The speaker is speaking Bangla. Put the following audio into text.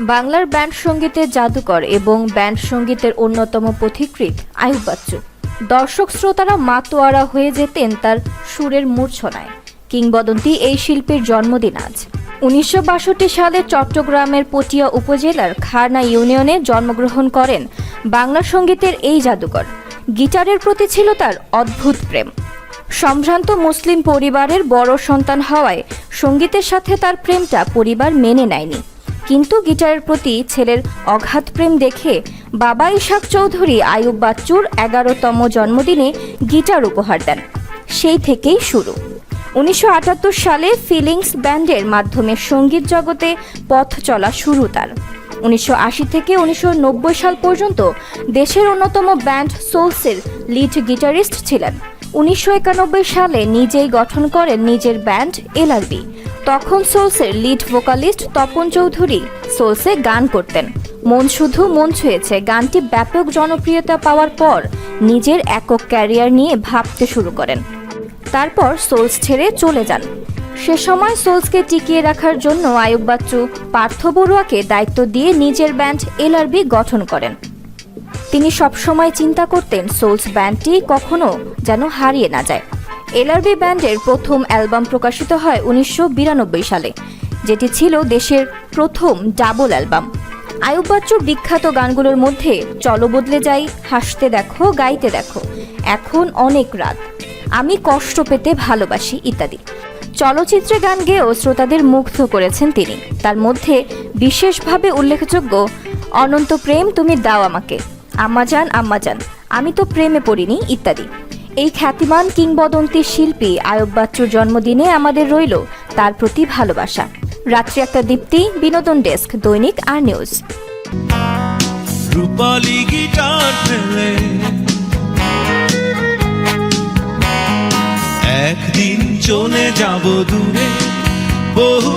বাংলার ব্যান্ড সঙ্গীতের জাদুকর এবং ব্যান্ড সঙ্গীতের অন্যতম পথিকৃৎ আইয়ুব বাচ্চু। দর্শক শ্রোতারা মাতোয়ারা হয়ে যেতেন তার সুরের মূর্ছনায়। কিংবদন্তি এই শিল্পীর জন্মদিন আজ। 1962 সালে চট্টগ্রামের পটিয়া উপজেলার খারনা ইউনিয়নে জন্মগ্রহণ করেন বাংলা সঙ্গীতের এই জাদুকর। গিটারের প্রতি ছিল তার অদ্ভুত প্রেম। সম্ভ্রান্ত মুসলিম পরিবারের বড় সন্তান হওয়ায় সঙ্গীতের সাথে তার প্রেমটা পরিবার মেনে নেয়নি। কিন্তু গিটারের প্রতি ছেলের অগাধ প্রেম দেখে বাবা ইশাক চৌধুরী আইয়ুব বাচ্চুর 11তম জন্মদিনে গিটার উপহার দেন। সেই থেকেই শুরু। 1978 সালে ফিলিংস ব্যান্ডের মাধ্যমে সঙ্গীত জগতে পথ চলা শুরু তার। 1980 থেকে 1990 সাল পর্যন্ত দেশের অন্যতম ব্যান্ড সোলসের লিড গিটারিস্ট ছিলেন। 1991 সালে নিজেই গঠন করেন নিজের ব্যান্ড এলআরবি। তখন সোলসের লিড ভোকালিস্ট তপন চৌধুরী সোলসে গান করতেন। মন শুধু মন ছুঁয়েছে গানটি ব্যাপক জনপ্রিয়তা পাওয়ার পর নিজের একক ক্যারিয়ার নিয়ে ভাবতে শুরু করেন। তারপর সোলস ছেড়ে চলে যান। সে সময় সোলসকে টিকিয়ে রাখার জন্য আইয়ুব বাচ্চু পার্থ বড়ুয়াকে দায়িত্ব দিয়ে নিজের ব্যান্ড এলআরবি গঠন করেন। তিনি সবসময় চিন্তা করতেন সোলস ব্যান্ডটি কখনো যেন হারিয়ে না যায়। এলআরবি ব্যান্ডের প্রথম অ্যালবাম প্রকাশিত হয় 1992 সালে, যেটি ছিল দেশের প্রথম ডাবল অ্যালবাম। আইয়ুব বাচ্চুর বিখ্যাত গানগুলোর মধ্যে চলো বদলে যাই, হাসতে দেখো, গাইতে দেখো, এখন অনেক রাত, আমি কষ্ট পেতে ভালোবাসি ইত্যাদি চলচ্চিত্রে গান গেয়েও শ্রোতাদের মুগ্ধ করেছেন তিনি। তার মধ্যে বিশেষভাবে উল্লেখযোগ্য অনন্ত প্রেম তুমি দাও আমাকে, আম্মাজান আম্মাজান, আমি তো প্রেমে পড়িনি ইত্যাদি। এই খ্যাতিমান কিংবদন্তি শিল্পী আইয়ুব বাচ্চুর জন্মদিনে আমাদের রইল তার প্রতি ভালোবাসা। রাত্রি একটা দীপ্তি, বিনোদন ডেস্ক, দৈনিক আর নিউজ। রূপালী গিটার ফেলে একদিন চলে যাব দূরে, বহু